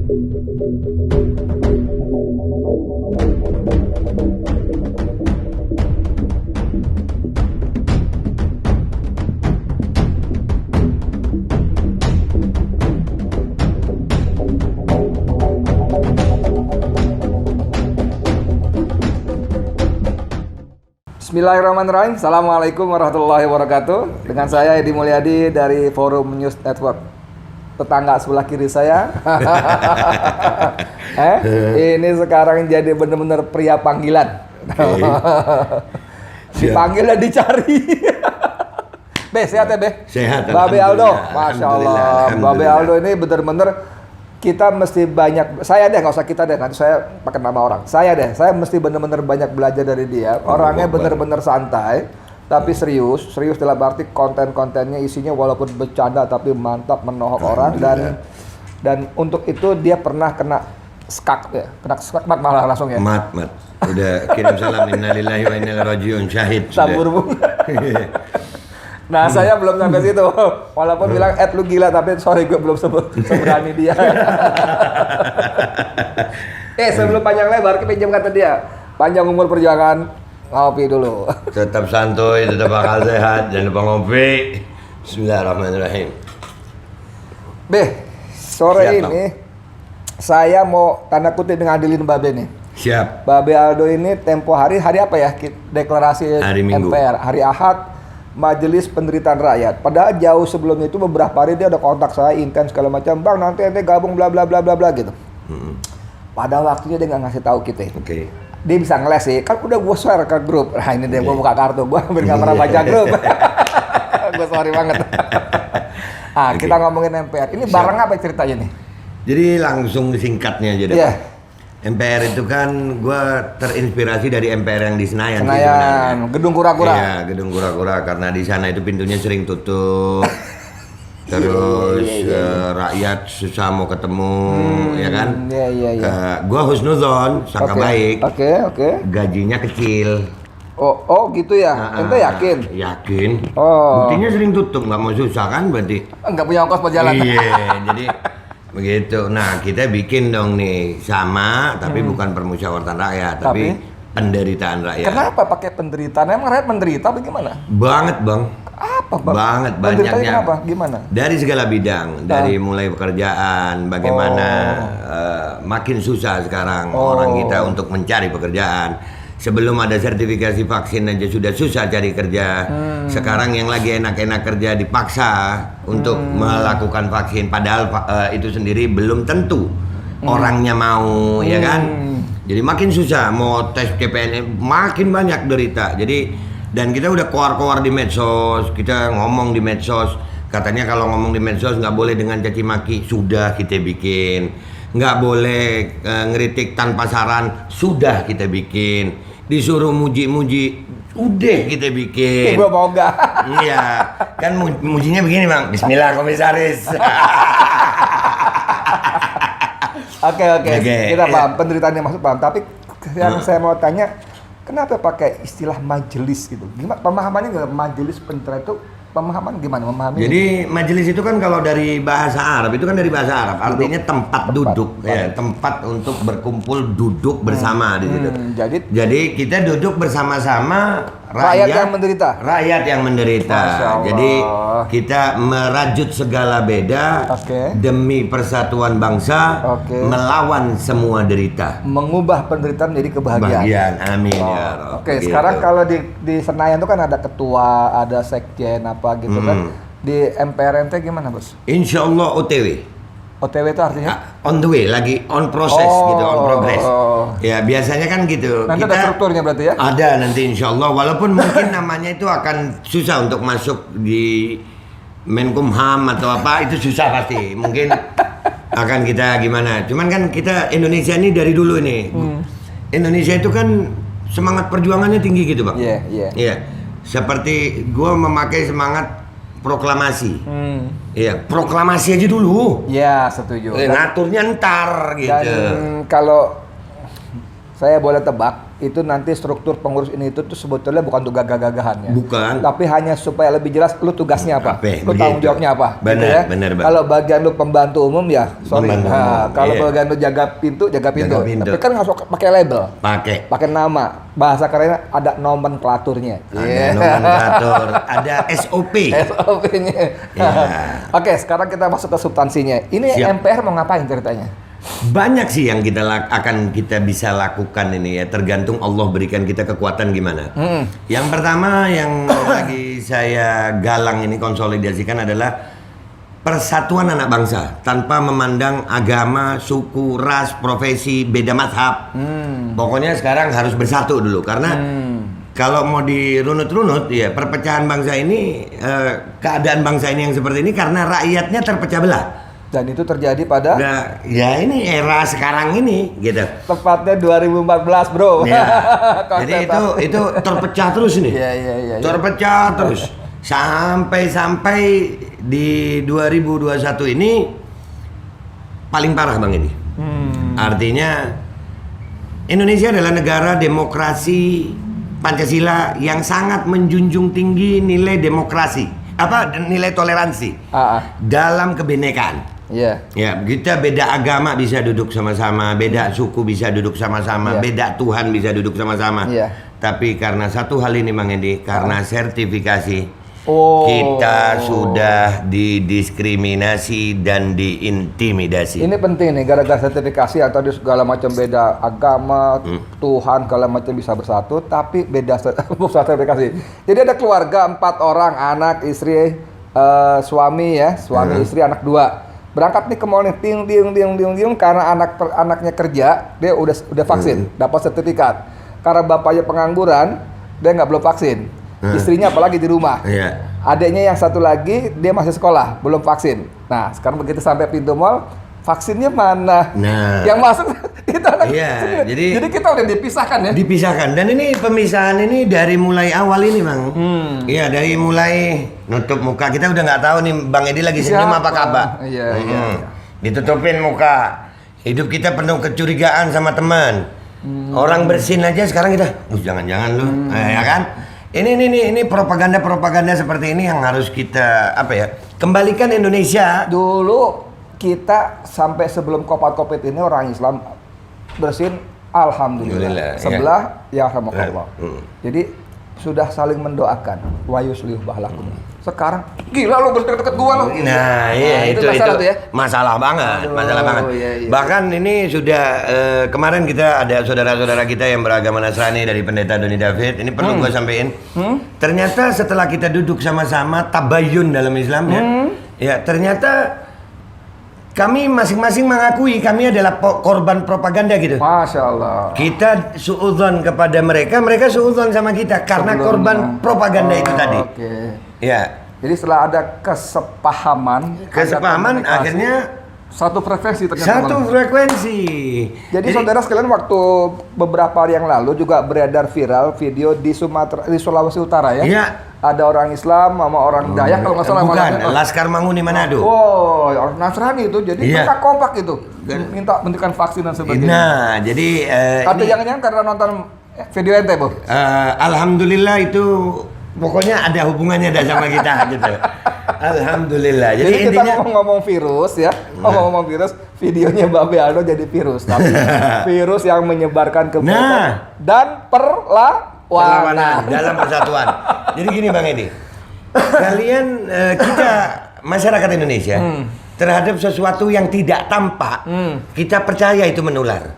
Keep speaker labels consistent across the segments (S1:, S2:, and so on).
S1: Bismillahirrahmanirrahim. Assalamualaikum warahmatullahi wabarakatuh. Dengan saya Edi Mulyadi dari Forum News Network. Tetangga sebelah kiri saya. Ini sekarang jadi benar-benar pria panggilan. Dipanggil dan dicari. Be, sehat ya Be?
S2: Sehat.
S1: Babe Aldo, Masya Allah. Babe Aldo ini benar-benar kita mesti banyak, saya deh, nggak usah kita deh, nanti saya pakai nama orang. Saya mesti benar-benar banyak belajar dari dia. Orangnya benar-benar santai, tapi serius dalam arti konten-kontennya isinya walaupun bercanda tapi mantap, menohok orang, dan untuk itu dia pernah kena skak ya, kena skak malah langsung ya.
S2: Mat. Udah kirim salam innalillahi wa inna ilaihi rajiun, syahid.
S1: Sabur bu. Nah, saya belum sampai situ. Walaupun bilang, lu gila, tapi sorry gue belum seberani dia. Sebelum panjang lebar, pinjam kata dia. Panjang umur perjuangan, ngopi dulu.
S2: Tetap santuy, tetap bakal sehat, jangan lupa ngopi. Bismillahirrahmanirrahim.
S1: Sore siap, ini saya mau tanda kutip ngadilin Babe nih.
S2: Siap.
S1: Babe Aldo ini tempo hari apa ya? Deklarasi
S2: hari Minggu.
S1: MPR, hari Ahad. Majelis Penderitaan Rakyat. Padahal jauh sebelumnya itu beberapa hari dia ada kontak saya intens segala macam. Bang, nanti ente gabung bla bla bla bla bla gitu. Pada waktunya dia nggak ngasih tahu kita.
S2: Oke.
S1: Dia bisa ngeles sih. Kan udah gue share ke grup. Nah ini dia gue buka kartu. Gue hampir nggak pernah baca grup. Gue sorry banget. Kita ngomongin MPR. Ini barang apa ceritanya nih?
S2: Jadi langsung singkatnya aja deh.
S1: Iya.
S2: MPR itu kan gue terinspirasi dari MPR yang di Senayan.
S1: Gedung kura-kura.
S2: Iya, gedung kura-kura karena di sana itu pintunya sering tutup. Terus rakyat susah mau ketemu, ya kan? Iya. Gue husnuzon, sangka baik.
S1: Oke.
S2: Gajinya kecil.
S1: Oh gitu ya? Ente yakin?
S2: Yakin.
S1: Oh.
S2: Buktinya sering tutup, nggak mau susah kan berarti?
S1: Nggak punya ongkos buat jalan.
S2: Iya, jadi begitu. Nah, kita bikin dong nih sama, tapi bukan permusyawaratan rakyat, tapi penderitaan rakyat.
S1: Kenapa pakai penderitaan? Emang rakyat menderita bagaimana?
S2: Banget, Bang.
S1: Apa, Bang?
S2: Banget, banyaknya.
S1: Kenapa? Gimana?
S2: Dari segala bidang, dari mulai pekerjaan, bagaimana makin susah sekarang orang kita untuk mencari pekerjaan. Sebelum ada sertifikasi vaksin aja sudah susah cari kerja. Sekarang yang lagi enak-enak kerja dipaksa untuk melakukan vaksin. Padahal itu sendiri belum tentu orangnya mau, ya kan? Jadi makin susah mau tes CPNS, makin banyak derita. Jadi dan kita udah keluar di medsos, kita ngomong di medsos. Katanya kalau ngomong di medsos nggak boleh dengan caci maki. Sudah kita bikin. Nggak boleh ngeritik tanpa saran, sudah kita bikin. Disuruh muji-muji, udah kita bikin.
S1: Gua mau nggak?
S2: Iya, kan mujinya begini Bang. Bismillah komisaris.
S1: Oke. Kita paham, penderitaannya maksud paham. Tapi yang saya mau tanya, kenapa pakai istilah majelis gitu? Gimana pemahamannya nggak majelis penderitaan itu? Pemahaman gimana memahami?
S2: Jadi majelis itu kan kalau dari bahasa Arab itu kan dari bahasa Arab artinya tempat duduk ya, tempat untuk berkumpul duduk bersama di situ. Jadi kita duduk bersama-sama
S1: rakyat yang menderita.
S2: Jadi kita merajut segala beda demi persatuan bangsa, melawan semua derita.
S1: Mengubah penderitaan menjadi kebahagiaan.
S2: Amin ya Rabb.
S1: Oke, sekarang kalau di Senayan itu kan ada ketua, ada sekjen apa gitu kan. Di MPR ente gimana, Bos?
S2: Insya Allah OTW.
S1: OTW itu artinya?
S2: On the way, lagi on process gitu, on progress. Ya biasanya kan gitu.
S1: Nanti ada strukturnya berarti ya?
S2: Ada nanti insya Allah, walaupun mungkin namanya itu akan susah untuk masuk di Menkumham atau apa, itu susah pasti. Mungkin akan kita gimana. Cuman kan kita Indonesia ini dari dulu ini. Indonesia itu kan semangat perjuangannya tinggi gitu Bang. Iya. Seperti gue memakai semangat proklamasi. Iya, proklamasi aja dulu.
S1: Iya, setuju.
S2: Ngaturnya ntar gitu.
S1: Dan kalau saya boleh tebak itu nanti struktur pengurus ini itu tuh sebetulnya bukan untuk gagah-gagahannya.
S2: Bukan.
S1: Tapi hanya supaya lebih jelas lu tugasnya apa, lu
S2: Begitu.
S1: tanggung jawabnya apa.
S2: Benar,
S1: gitu ya.
S2: benar, Bang.
S1: Kalau bagian lu pembantu umum ya, sorry.
S2: Pembantu
S1: Nah,
S2: umum,
S1: kalau
S2: iya.
S1: bagian lu jaga pintu.
S2: Jaga pintu.
S1: Tapi kan harus pakai label,
S2: Pakai.
S1: nama. Bahasa kerennya ada nomenklaturnya.
S2: Ada
S1: Iya.
S2: nomenklatur, ada SOP.
S1: SOP-nya.
S2: Iya.
S1: Oke, sekarang kita masuk ke substansinya. Ini
S2: Siap.
S1: MPR mau ngapain ceritanya?
S2: Banyak sih yang akan kita bisa lakukan ini ya, tergantung Allah berikan kita kekuatan gimana. Yang pertama yang lagi saya galang ini konsolidasikan adalah persatuan anak bangsa tanpa memandang agama, suku, ras, profesi, beda mazhab. Pokoknya sekarang harus bersatu dulu karena kalau mau dirunut-runut ya perpecahan bangsa ini, keadaan bangsa ini yang seperti ini karena rakyatnya terpecah belah.
S1: Dan itu terjadi pada
S2: Nah, ya ini era sekarang ini gitu.
S1: tepatnya 2014, bro.
S2: Ya. Jadi itu terpecah terus nih.
S1: Iya.
S2: Terpecah terus sampai di 2021 ini paling parah Bang ini. Artinya Indonesia adalah negara demokrasi Pancasila yang sangat menjunjung tinggi nilai demokrasi, nilai toleransi dalam kebinekaan.
S1: Iya.
S2: Ya, kita beda agama bisa duduk sama-sama, beda suku bisa duduk sama-sama,
S1: Iya.
S2: beda Tuhan bisa duduk sama-sama.
S1: Iya.
S2: Tapi karena satu hal ini Bang Edi, karena sertifikasi,
S1: Oh.
S2: kita sudah didiskriminasi dan diintimidasi.
S1: Ini penting nih, gara-gara sertifikasi atau di segala macam beda agama, Tuhan segala macam bisa bersatu, tapi beda sertifikasi. Jadi ada keluarga 4 orang, anak, istri, suami istri, anak 2. Berangkat nih ke mall nih, ting karena anaknya kerja, dia udah vaksin, dapat sertifikat. Karena bapaknya pengangguran, dia belum vaksin. Istrinya apalagi di rumah.
S2: Iya.
S1: Adiknya yang satu lagi dia masih sekolah, belum vaksin. Nah, sekarang begitu sampai pintu mall, vaksinnya mana?
S2: Nah.
S1: Yang masuk itu anak.
S2: Iya,
S1: jadi kita udah dipisahkan ya.
S2: Dipisahkan, dan ini pemisahan ini dari mulai awal ini Bang. Iya, dari mulai nutup muka, kita udah nggak tahu nih Bang Edi lagi senyum apa kabar.
S1: Iya.
S2: Ditutupin muka, hidup kita penuh kecurigaan sama teman. Orang bersin aja sekarang kita, jangan-jangan lu, ya kan? Ini propaganda seperti ini yang harus kita kembalikan Indonesia.
S1: Dulu kita sampai sebelum Covid ini orang Islam bersin, alhamdulillah.
S2: Alhamdulillah,
S1: Sebelah ya rahmatullah.
S2: Hmm.
S1: Jadi sudah saling mendoakan wa yuslih balakum. Sekarang gila lu deket-deket gua lu.
S2: Nah, iya itu
S1: masalah tuh ya.
S2: masalah banget,
S1: Aduh,
S2: masalah banget.
S1: iya.
S2: Bahkan ini sudah kemarin kita ada saudara-saudara kita yang beragama Nasrani dari Pendeta Doni David. Ini perlu gua sampein. Ternyata setelah kita duduk sama-sama tabayun dalam Islam ya ternyata kami masing-masing mengakui kami adalah korban propaganda gitu.
S1: Masya Allah.
S2: Kita suudzon kepada mereka, mereka suudzon sama kita karena korban propaganda itu tadi.
S1: Oke.
S2: Ya.
S1: Jadi setelah ada kesepahaman ada komunikasi,
S2: akhirnya
S1: satu frekuensi ternyata.
S2: satu frekuensi.
S1: Jadi saudara sekalian, waktu beberapa hari yang lalu juga beredar viral video di Sulawesi Utara ya.
S2: Iya.
S1: Ada orang Islam sama orang Dayak kalau nggak salah.
S2: Bukan, Laskar Manguni Manado.
S1: Oh, orang Nasrani itu. Jadi
S2: Iya.
S1: mereka kompak itu, minta memberikan vaksin dan sebagainya.
S2: Nah, jadi
S1: Atau jangan-jangan karena nonton video ente, Bu?
S2: alhamdulillah itu pokoknya ada hubungannya sama kita gitu. Alhamdulillah. Jadi
S1: kita
S2: intinya
S1: ngomong virus ya, ngomong virus, videonya Babe Aldo jadi virus, tapi virus yang menyebarkan kebohongan dan perlawanan
S2: dalam persatuan. Jadi gini Bang Edi, kalian kita masyarakat Indonesia terhadap sesuatu yang tidak tampak, kita percaya itu menular.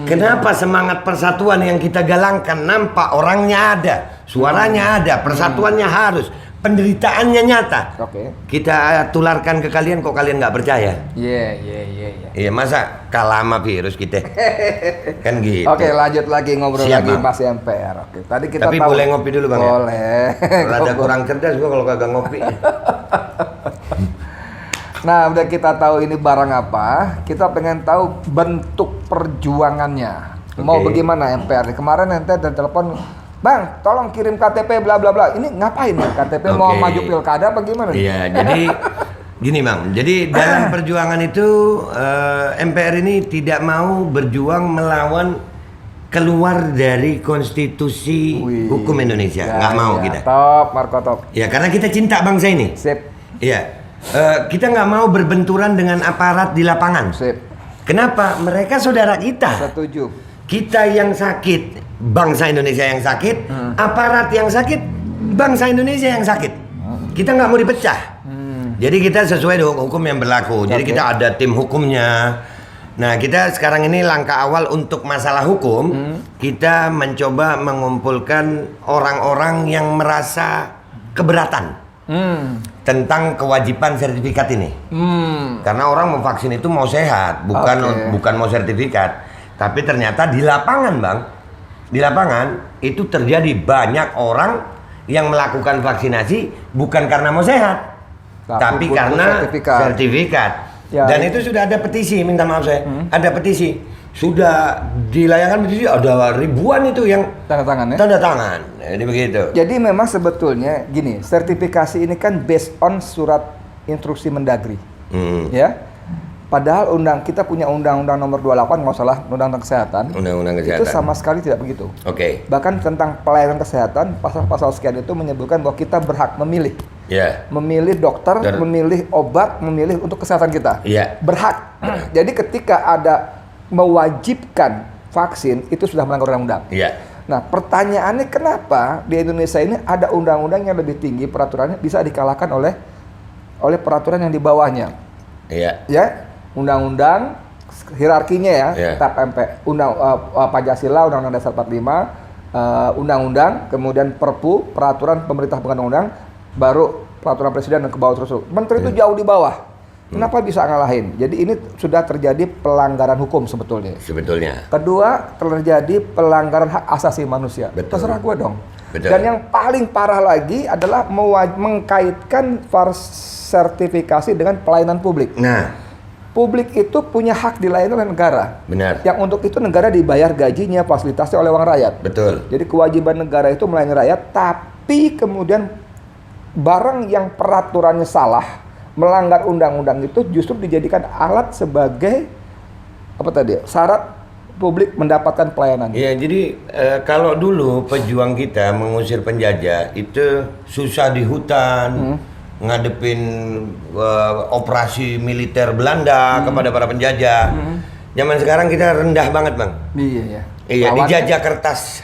S2: Kenapa semangat persatuan yang kita galangkan nampak, orangnya ada, suaranya ada, persatuannya harus, penderitaannya nyata.
S1: Oke.
S2: Kita tularkan ke kalian, kok kalian nggak percaya?
S1: Iya.
S2: Iya, masa kalah sama virus kita? Kan gitu.
S1: Oke, lanjut lagi ngobrol
S2: Siap,
S1: lagi
S2: Bang.
S1: Mas MPR. Oke, tadi kita
S2: Tapi
S1: tahu.
S2: boleh ngopi dulu Bang ya?
S1: Boleh.
S2: Rada kurang cerdas gua kalau kagak ngopi.
S1: Nah, udah kita tahu ini barang apa, kita pengen tahu bentuk perjuangannya. Mau
S2: Oke.
S1: bagaimana MPR? Kemarin ente ada telepon, Bang, tolong kirim KTP bla bla bla. Ini ngapain ya KTP? Mau
S2: Oke.
S1: maju pilkada apa gimana?
S2: Iya, jadi gini Bang. Jadi dalam perjuangan itu MPR ini tidak mau berjuang melawan keluar dari konstitusi hukum Indonesia. Nggak mau kita.
S1: Top, Marco top.
S2: Ya, karena kita cinta bangsa ini.
S1: Sip.
S2: Iya. Kita nggak mau berbenturan dengan aparat di lapangan.
S1: Sip.
S2: Kenapa? Mereka saudara kita.
S1: Setuju.
S2: Kita yang sakit, bangsa Indonesia yang sakit, aparat yang sakit, bangsa Indonesia yang sakit. Kita nggak mau dipecah. Jadi kita sesuai dengan hukum yang berlaku. Jadi kita ada tim hukumnya. Nah, kita sekarang ini langkah awal untuk masalah hukum, kita mencoba mengumpulkan orang-orang yang merasa keberatan tentang kewajiban sertifikat ini. Karena orang mau vaksin itu mau sehat, bukan mau sertifikat. Tapi ternyata di lapangan, Bang, di lapangan itu terjadi banyak orang yang melakukan vaksinasi bukan karena mau sehat, tapi karena sertifikat.
S1: Ya,
S2: dan itu sudah ada petisi, minta maaf saya, ada petisi, sudah dilayangkan petisi, ada ribuan itu yang
S1: tanda tangan ya.
S2: Tanda tangan, jadi begitu.
S1: Jadi memang sebetulnya gini, sertifikasi ini kan based on surat instruksi Mendagri, ya. Padahal kita punya undang-undang nomor 28 nggak salah, undang-undang kesehatan.
S2: Undang-undang kesehatan.
S1: Itu sama sekali tidak begitu.
S2: Oke.
S1: Bahkan tentang pelayanan kesehatan, pasal-pasal sekian itu menyebutkan bahwa kita berhak memilih.
S2: Ya.
S1: Memilih dokter, memilih obat, memilih untuk kesehatan kita.
S2: Iya.
S1: Berhak. Jadi ketika ada mewajibkan vaksin, itu sudah melanggar undang-undang.
S2: Iya.
S1: Nah, pertanyaannya kenapa di Indonesia ini ada undang-undang yang lebih tinggi, peraturannya bisa dikalahkan oleh peraturan yang di bawahnya.
S2: Iya.
S1: Ya, undang-undang hierarkinya ya,
S2: Yeah.
S1: Pancasila, Undang-Undang Dasar 45, undang-undang, kemudian Perpu, peraturan pemerintah undang-undang, baru peraturan presiden dan ke bawah terus. Menteri itu jauh di bawah. Kenapa bisa ngalahin? Jadi ini sudah terjadi pelanggaran hukum sebetulnya. Kedua, terjadi pelanggaran hak asasi manusia.
S2: Betul.
S1: Terserah gue dong.
S2: Betul.
S1: Dan yang paling parah lagi adalah mengkaitkan sertifikasi dengan pelayanan publik.
S2: Nah,
S1: publik itu punya hak dilayani oleh negara.
S2: benar.
S1: Yang untuk itu negara dibayar gajinya, fasilitasnya oleh uang rakyat.
S2: Betul.
S1: Jadi kewajiban negara itu melayani rakyat, tapi kemudian barang yang peraturannya salah, melanggar undang-undang itu justru dijadikan alat sebagai syarat publik mendapatkan pelayanan.
S2: Iya, jadi kalau dulu pejuang kita mengusir penjajah itu susah di hutan, ngadepin operasi militer Belanda kepada para penjajah. Zaman sekarang kita rendah banget, Bang.
S1: Iya, ya.
S2: Iya, dijajah kertas.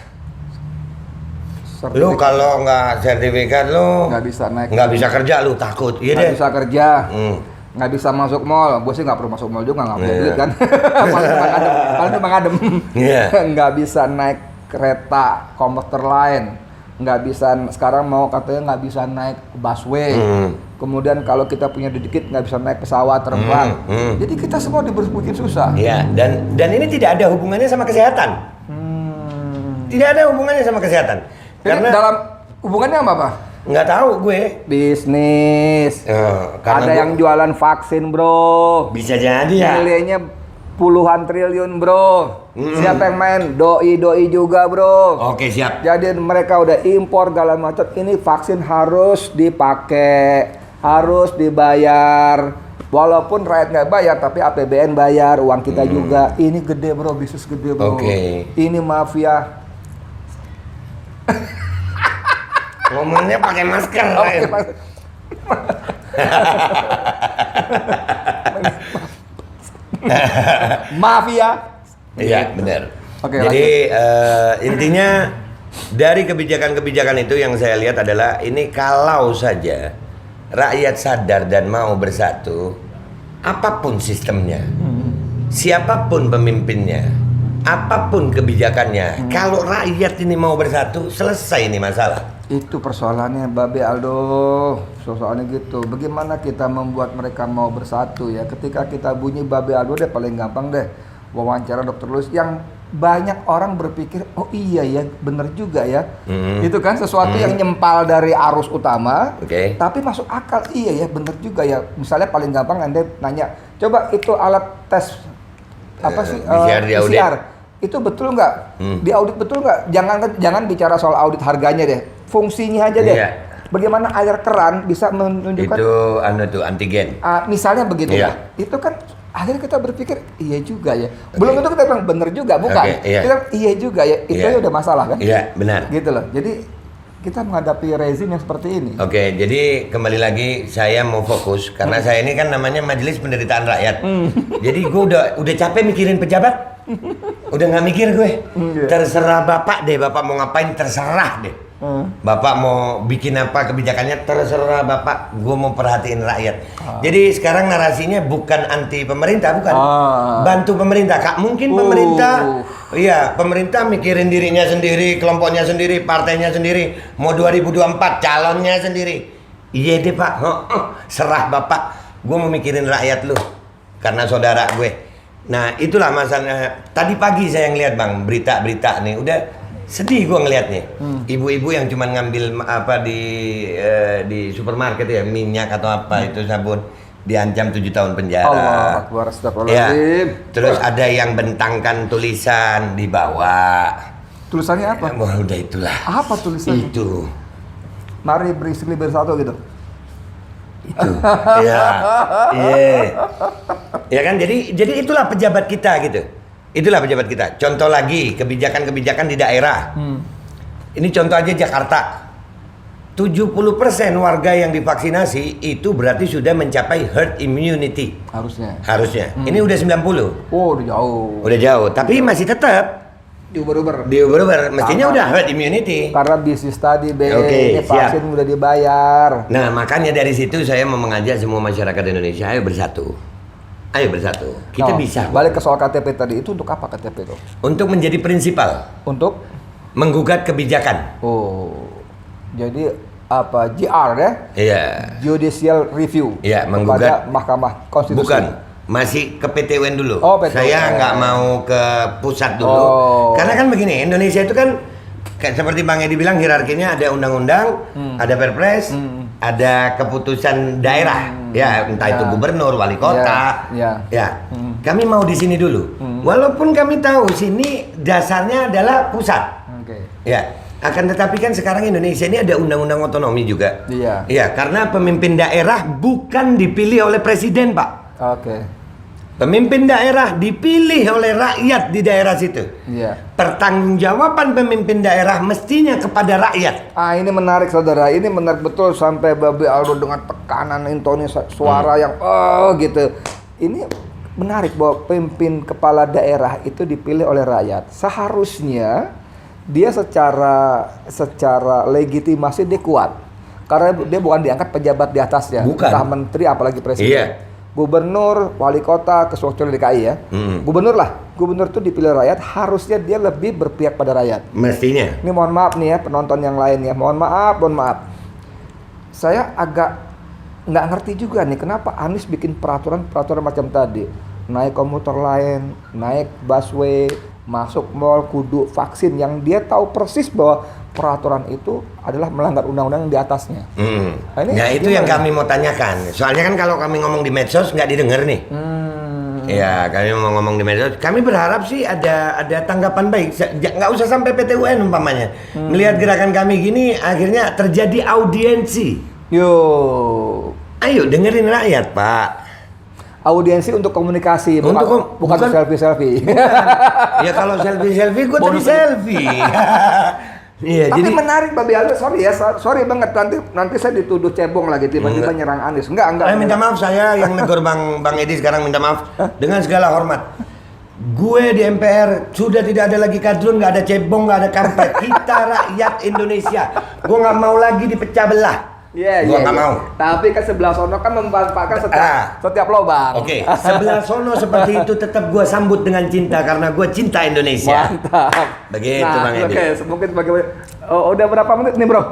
S2: Lu kalau nggak sertifikat lu nggak bisa kerja, lu takut. Iya deh.
S1: Nggak bisa kerja. Nggak bisa masuk mall. Gue sih nggak perlu masuk mall juga, nggak punya duit kan. Paling cuma ngadem. Nggak bisa naik kereta komuter lain. Nggak bisa, sekarang mau katanya nggak bisa naik busway. Kemudian kalau kita punya dikit nggak bisa naik pesawat terbang. Jadi kita semua dibikin susah.
S2: Iya, dan ini tidak ada hubungannya sama kesehatan. Tidak ada hubungannya sama kesehatan.
S1: Karena dalam hubungannya apa?
S2: Nggak tahu gue.
S1: Bisnis. Ada yang jualan vaksin, bro.
S2: Bisa jadi ya.
S1: Nilainya puluhan triliun, bro. Siapa yang main? Doi juga, bro.
S2: Oke, siap.
S1: Jadi mereka udah impor segala macam. Ini vaksin harus dipakai, harus dibayar. Walaupun rakyat nggak bayar, tapi APBN bayar, uang kita juga. Ini gede, bro, bisnis gede, bro. Ini mafia.
S2: Ngomongnya pakai masker.
S1: Mafia.
S2: Iya, benar.
S1: Jadi
S2: intinya dari kebijakan-kebijakan itu yang saya lihat adalah ini kalau saja rakyat sadar dan mau bersatu, apapun sistemnya, siapapun pemimpinnya, apapun kebijakannya, kalau rakyat ini mau bersatu, selesai ini masalah.
S1: Itu persoalannya, Babe Aldo. Soalnya gitu. Bagaimana kita membuat mereka mau bersatu ya? Ketika kita bunyi Babe Aldo deh, paling gampang deh. Wawancara Dr. Luis yang banyak orang berpikir, oh iya ya, bener juga ya. Itu kan sesuatu yang nyempal dari arus utama, tapi masuk akal. Iya ya, bener juga ya. Misalnya paling gampang Anda nanya, coba itu alat tes apa sih? PCR. Itu betul nggak? Diaudit betul nggak? Jangan bicara soal audit harganya deh. Fungsinya aja deh. Bagaimana air keran bisa menunjukkan
S2: itu antigen.
S1: Misalnya begitu ya. Itu kan akhirnya kita berpikir iya juga ya. Belum tentu kita bilang benar juga, bukan.
S2: Iya.
S1: Kita iya juga ya. Itu aja udah masalah kan?
S2: Iya, benar.
S1: Gitu loh. Jadi kita menghadapi rezim yang seperti ini.
S2: Oke, jadi kembali lagi saya mau fokus karena saya ini kan namanya Majelis Penderitaan Rakyat. Jadi gue udah capek mikirin pejabat. Udah nggak mikir gue. Terserah Bapak deh, Bapak mau ngapain terserah deh. Bapak mau bikin apa kebijakannya terserah Bapak. Gue mau perhatiin rakyat. Jadi sekarang narasinya bukan anti pemerintah, bukan. Bantu pemerintah. Kak, mungkin pemerintah, iya pemerintah mikirin dirinya sendiri, kelompoknya sendiri, partainya sendiri. Mau 2024 calonnya sendiri. Iya deh Pak. Serah Bapak. Gue mau mikirin rakyat lu. Karena saudara gue. Nah itulah masalahnya. Tadi pagi saya ngeliat bang berita-berita nih udah sedih gue ngelihatnya. Ibu-ibu yang cuma ngambil apa di supermarket ya minyak atau apa itu sabun diancam 7 tahun penjara.
S1: Allah Akbar,
S2: Ya. Terus ada yang bentangkan tulisan di bawah.
S1: Tulisannya apa?
S2: Wah udah itulah.
S1: Apa tulisannya?
S2: Itu.
S1: Mari berisik bersatu gitu.
S2: Itu. Iya. Iya. Ya kan jadi itulah pejabat kita gitu. Itulah pejabat kita. Contoh lagi kebijakan-kebijakan di daerah. Ini contoh aja Jakarta. 70% warga yang divaksinasi itu berarti sudah mencapai herd immunity. Harusnya. Ini udah 90.
S1: Oh, udah jauh.
S2: Udah jauh, tapi masih tetap
S1: Diuber-uber.
S2: Mestinya udah herd immunity.
S1: Karena bisnis tadi,
S2: Oke,
S1: ini vaksin udah dibayar.
S2: Nah, makanya dari situ saya mau mengajak semua masyarakat Indonesia, ayo bersatu. Ayo bersatu. Kita bisa.
S1: Balik ke soal KTP tadi, itu untuk apa KTP itu?
S2: Untuk menjadi prinsipal.
S1: Untuk?
S2: Menggugat kebijakan.
S1: Oh, jadi apa? JR ya?
S2: Iya.
S1: Judicial Review.
S2: Iya,
S1: kepada
S2: menggugat
S1: Mahkamah Konstitusi.
S2: Bukan. Masih ke PT UN dulu.
S1: Oh, PT UN.
S2: Saya nggak mau ke pusat dulu.
S1: Oh.
S2: Karena kan begini, Indonesia itu kan kayak seperti Bang Edi bilang hierarkinya ada undang-undang, ada perpres, ada keputusan daerah. Ya, entah itu gubernur, wali kota. Ya. Kami mau di sini dulu. Walaupun kami tahu sini dasarnya adalah pusat. Ya. Akan tetapi kan sekarang Indonesia ini ada undang-undang otonomi juga.
S1: Iya.
S2: Iya, karena pemimpin daerah bukan dipilih oleh presiden, Pak.
S1: Oke.
S2: Pemimpin daerah dipilih oleh rakyat di daerah situ.
S1: Iya.
S2: Pertanggungjawaban pemimpin daerah mestinya kepada rakyat.
S1: Ini menarik saudara, ini menarik betul sampai Babe Aldo dengan tekanan intonasi suara yang gitu. Ini menarik bahwa pemimpin kepala daerah itu dipilih oleh rakyat. Seharusnya dia secara legitimasi dia kuat. Karena dia bukan diangkat pejabat di atasnya,
S2: Bukan.
S1: entah menteri apalagi presiden.
S2: Iya.
S1: Gubernur, wali kota, ketua DKI ya. Gubernur itu dipilih rakyat, harusnya dia lebih berpihak pada rakyat.
S2: Mestinya.
S1: Ini mohon maaf nih ya penonton yang lain ya, mohon maaf. Saya agak nggak ngerti juga nih kenapa Anies bikin peraturan macam tadi. Naik komuter lain, naik busway, masuk mall, kudu vaksin yang dia tahu persis bahwa peraturan itu adalah melanggar undang-undang yang di atasnya.
S2: Nah itu yang kami mau tanyakan. Soalnya kan kalau kami ngomong di medsos nggak didengar nih. Ya kami mau ngomong di medsos. Kami berharap sih ada tanggapan baik. Nggak usah sampai PT UN umpamanya. Melihat gerakan kami gini akhirnya terjadi audiensi. Ayo dengerin rakyat Pak.
S1: Audiensi untuk komunikasi, bukan selfie.
S2: Ya kalau selfie gue tadi selfie. Iya,
S1: tapi
S2: jadi
S1: menarik Babe Aldo, sorry banget nanti saya dituduh cebong lagi tiba-tiba nyerang Anies. Enggak.
S2: Minta maaf saya yang negor Bang Edi sekarang minta maaf dengan segala hormat. Gue di MPR sudah tidak ada lagi kadrun, nggak ada cebong, nggak ada kampret. Kita rakyat Indonesia. Gue nggak mau lagi dipecah belah. Gue nggak mau.
S1: Tapi kan sebelah sono kan memanfaatkan setiap lobang.
S2: Oke, sebelah sono seperti itu tetap gue sambut dengan cinta karena gue cinta Indonesia.
S1: Mantap.
S2: Begitu Bang Edi.
S1: Oke, mungkin bagaimana? Udah berapa menit nih bro?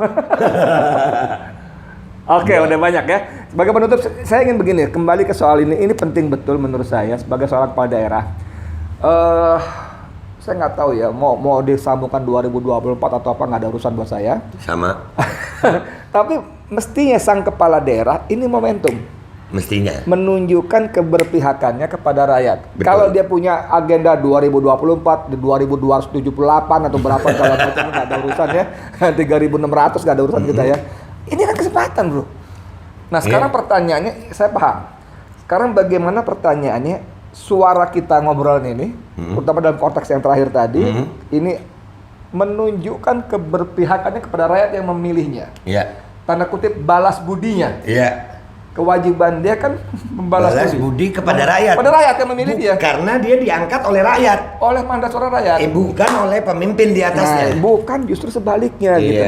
S1: Oke, udah banyak ya. Sebagai penutup, saya ingin begini, kembali ke soal ini. Ini penting betul menurut saya sebagai seorang kepala daerah. Saya nggak tahu ya, mau disambungkan 2024 atau apa, nggak ada urusan buat saya.
S2: Sama.
S1: Tapi mestinya sang kepala daerah ini momentum.
S2: Mestinya.
S1: Menunjukkan keberpihakannya kepada rakyat.
S2: Betul.
S1: Kalau dia punya agenda 2024, 2278 atau berapa segala macam nggak ada urusan ya. 3600 nggak ada urusan kita ya. Ini kan kesempatan bro. Nah sekarang pertanyaannya, saya paham. Sekarang bagaimana pertanyaannya, suara kita ngobrol ini, terutama dalam konteks yang terakhir tadi, ini menunjukkan keberpihakannya kepada rakyat yang memilihnya.
S2: Iya.
S1: Tanda kutip balas budinya.
S2: Iya.
S1: Kewajiban dia kan membalas
S2: budi kepada rakyat.
S1: Pada rakyat yang memilih dia.
S2: Karena dia diangkat oleh rakyat.
S1: Oleh mandat suara rakyat.
S2: Bukan oleh pemimpin di atasnya.
S1: Nah, bukan, justru sebaliknya gitu.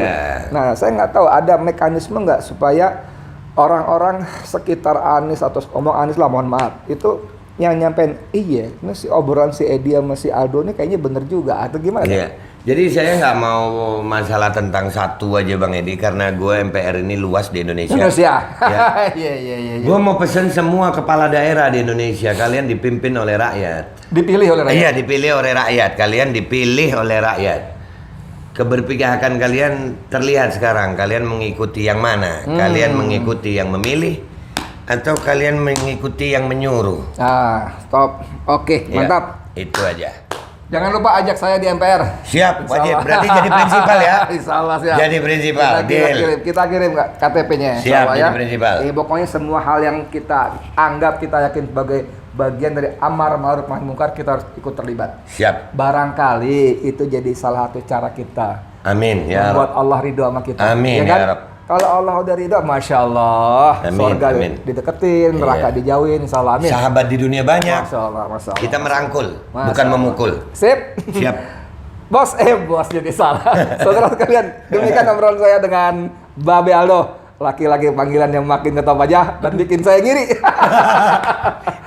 S1: Nah, saya nggak tahu ada mekanisme nggak supaya orang-orang sekitar Anies atau ngomong Anies lah, mohon maaf, itu yang nyampein, iya, ini si obrolan si Edi sama si Aldo ini kayaknya bener juga, atau gimana?
S2: Iya. Jadi saya nggak mau masalah tentang satu aja Bang Edi, karena gue MPR ini luas di Indonesia.
S1: Indonesia.
S2: Ya.
S1: Iya.
S2: Gue mau pesen semua kepala daerah di Indonesia, kalian dipimpin oleh rakyat.
S1: Dipilih oleh rakyat.
S2: Iya, dipilih oleh rakyat. Kalian dipilih oleh rakyat. Keberpihakan kalian terlihat sekarang. Kalian mengikuti yang mana? Kalian mengikuti yang memilih atau kalian mengikuti yang menyuruh?
S1: Stop. Oke, mantap.
S2: Itu aja.
S1: Jangan lupa ajak saya di MPR.
S2: Siap, wajib. Berarti jadi prinsipal ya.
S1: Insyaallah siap.
S2: Jadi prinsipal.
S1: Kita kirim KTP-nya.
S2: Siap, jadi prinsipal.
S1: Pokoknya semua hal yang kita anggap, kita yakin sebagai bagian dari amar ma'ruf nahi munkar, kita harus ikut terlibat.
S2: Siap.
S1: Barangkali itu jadi salah satu cara kita.
S2: Amin ya
S1: membuat Allah ridho sama kita.
S2: Amin
S1: ya kan?
S2: ya Rabb.
S1: Kalau Allah udah ridho, masya Allah, surga dideketin, neraka dijauhin, insya Allah. Amin.
S2: Sahabat di dunia banyak.
S1: Masya Allah.
S2: Kita merangkul, bukan memukul.
S1: Sip.
S2: Siap.
S1: Bos jadi salah. Saudara sekalian, demikian obrolan saya dengan Babe Aldo. Laki-laki panggilan yang makin ketop aja dan bikin saya ngiri.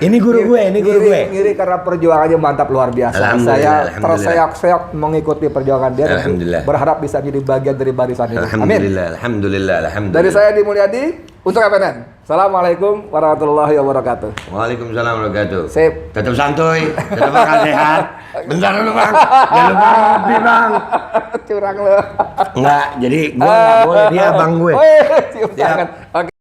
S2: Ini guru gue,
S1: Ngiri karena perjuangannya mantap luar biasa. Saya terseok-seok mengikuti perjuangan dia.
S2: Alhamdulillah.
S1: Berharap bisa jadi bagian dari barisan ini.
S2: Alhamdulillah.
S1: Dari saya Edi Mulyadi untuk FNN. Assalamualaikum warahmatullahi wabarakatuh.
S2: Waalaikumsalam warahmatullahi wabarakatuh.
S1: Sip.
S2: Tetap santuy, tetap makan sehat. Bentar dulu Bang, jangan lupa ngopi Bang.
S1: Curang lo.
S2: Enggak, jadi gue nggak boleh, dia abang gue.
S1: Cium tangan. Oke.